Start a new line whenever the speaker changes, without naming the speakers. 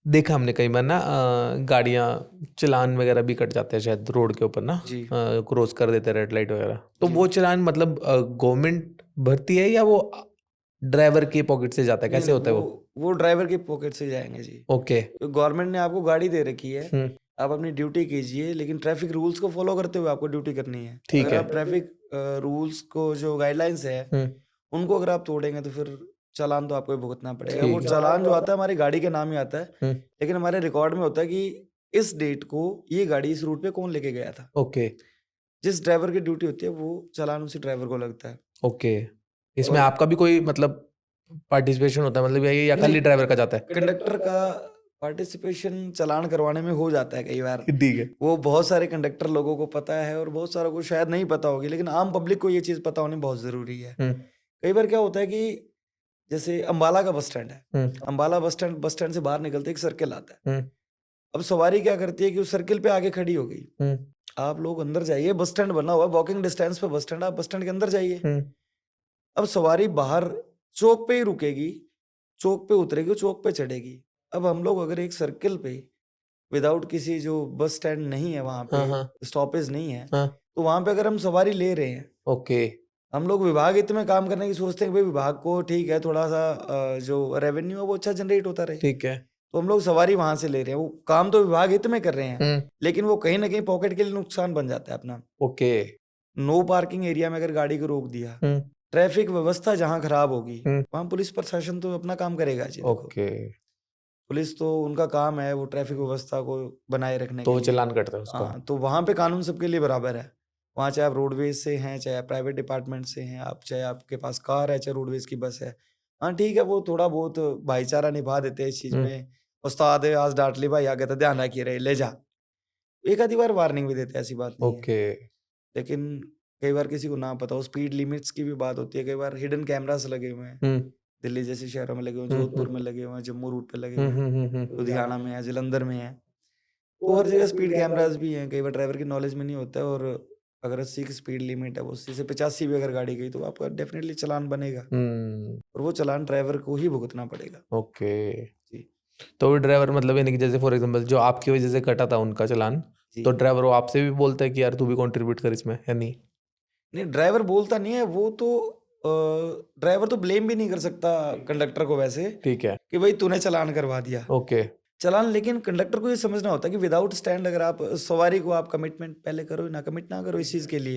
देखा हमने कई बार ना गाड़ियाँ चालान वगैरह भी कट जाते हैं शायद रोड के ऊपर ना,
जी
क्रॉस कर देते हैं रेड लाइट वगैरह, तो
जी
वो चालान मतलब गवर्नमेंट भरती है या वो ड्राइवर के पॉकेट से जाता है,
नहीं
कैसे
नहीं
होता है वो?
वो ड्राइवर की पॉकेट से जाएंगे जी।
ओके।
तो गवर्नमेंट ने आपको गाड़ी दे रखी है,
हम्म।
आप अपनी ड्यूटी कीजिए, लेकिन ट्रैफिक रूल्स को फॉलो करते हुए आपको ड्यूटी करनी है।
ठीक
अगर
है।
आप ट्रैफिक रूल्स को जो गाइडलाइंस है
हम्म।
उनको अगर आप तोड़ेंगे तो फिर चालान तो आपको ही भुगतना पड़ेगा। वो
ठीक है।
चालान जो आता है हमारी गाड़ी के नाम ही आता है,
हम्म।
लेकिन हमारे रिकॉर्ड में होता है कि इस डेट को ये गाड़ी इस रूट पे कौन लेके गया था।
ओके।
जिस ड्राइवर की ड्यूटी होती है वो चालान उसी ड्राइवर को लगता है।
ओके। इसमें
और
आपका भी कोई मतलब पार्टिसिपेशन होता है, मतलब ये या
नहीं,
खाली ड्राइवर का जाता है?
कंडक्टर का पार्टिसिपेशन चालान करवाने में हो जाता है कई बार।
ठीक है।
वो बहुत सारे कंडक्टर लोगों को पता है और बहुत सारों को शायद नहीं पता होगी, लेकिन आम पब्लिक को ये चीज़ पता होनी बहुत ज़रूरी है।
हम्म।
कई बार क्या होता है कि जैसे अम्बाला का बस स्टैंड है,
हम्म।
अम्बाला बस स्टैंड से बाहर निकलते एक सर्किल आता है।
हम्म।
अब सवारी क्या करती है कि उस सर्किल पे आके खड़ी हो गई।
हम्म।
आप लोग अंदर जाइए, बस स्टैंड बना हुआ है, वॉकिंग डिस्टेंस पे बस स्टैंड, आप बस स्टैंड के अंदर जाइए।
हम्म।
अब सवारी बाहर चौक पे ही रुकेगी, चौक पे उतरेगी, चौक पे चढ़ेगी। अब हम लोग अगर एक सर्किल पे विदाउट किसी जो बस स्टैंड नहीं है वहाँ पे,
हाँ हाँ
स्टॉपेज नहीं है,
हाँ।
तो वहाँ पे अगर हम सवारी ले रहे हैं,
ओके।
हम लोग विभाग हित में काम करने की सोचते हैं कि भाई विभाग को ठीक है थोड़ा सा जो रेवेन्यू है वो अच्छा जनरेट होता रहे,
ठीक है।
तो हम लोग सवारी वहां से ले रहे हैं। वो काम तो विभाग हित में कर रहे हैं,
हम्म।
लेकिन वो कहीं ना कहीं पॉकेट के लिए नुकसान बन जाता है अपना।
ओके।
नो पार्किंग एरिया में अगर गाड़ी को रोक दिया,
हम्म।
ट्रैफिक व्यवस्था जहां खराब होगी
हम्म।
वहां पुलिस प्रशासन तो अपना काम करेगा जी। देखो
ओके।
पुलिस तो उनका काम है वो ट्रैफिक व्यवस्था को बनाए रखने
तो
के
वो
लिए।
चालान कटता है उसका?
हाँ, तो वहां पे कानून सबके लिए बराबर है। वहाँ चाहे आप रोडवेज से हैं, चाहे आप प्राइवेट डिपार्टमेंट से हैं, आप चाहे आपके पास कार है, चाहे रोडवेज की बस है। हाँ ठीक है, वो थोड़ा बहुत भाईचारा निभा देते हैं इस चीज
हम्म।
में। उस्ताद है, आज डांट ली भाई, आगे तो ध्यान रखिए रहे, ले जा। एक आधी बार वार्निंग भी देते हैं, ऐसी बात नहीं है।
ओके।
लेकिन कई बार किसी को ना पता हो, स्पीड लिमिट्स की भी बात होती है। कई बार हिडन कैमरास लगे हुए हैं,
हम्म।
दिल्ली जैसे शहरों में लगे हुए हैं,
हम्म।
जोधपुर में
हम्म।
लगे हुए हैं, जम्मू रूट पे लगे
हम्म।
हुए हैं, लुधियाना में है, जलंधर में है। तो हर जगह स्पीड कैमरास भी हैं। कई बार ड्राइवर की नॉलेज में नहीं होता है, और अगर 80 की स्पीड लिमिट है, वो 80 से 85 भी अगर गाड़ी गई तो आपका डेफिनेटली चालान बनेगा,
हम्म।
और वो चालान ड्राइवर को ही भुगतना पड़ेगा
ओके।
जी।
तो वो ड्राइवर मतलब यानी कि जैसे फॉर एग्जांपल जो आपकी वजह से कटा था उनका चालान,
जी
तो ड्राइवर वो आपसे भी बोलता है कि यार तू भी कंट्रीब्यूट कर इसमें, या नहीं?
नहीं, ड्राइवर बोलता नहीं है वो तो। ड्राइवर तो ब्लेम भी नहीं कर सकता कंडक्टर को वैसे,
ठीक है।
कि भाई तूने चालान करवा दिया
ओके।
चालान। लेकिन कंडक्टर को ये समझना होता है कि विदाउट स्टैंड अगर आप सवारी को आप कमिटमेंट पहले करो ना, कमिट ना करो इस चीज़ के लिए।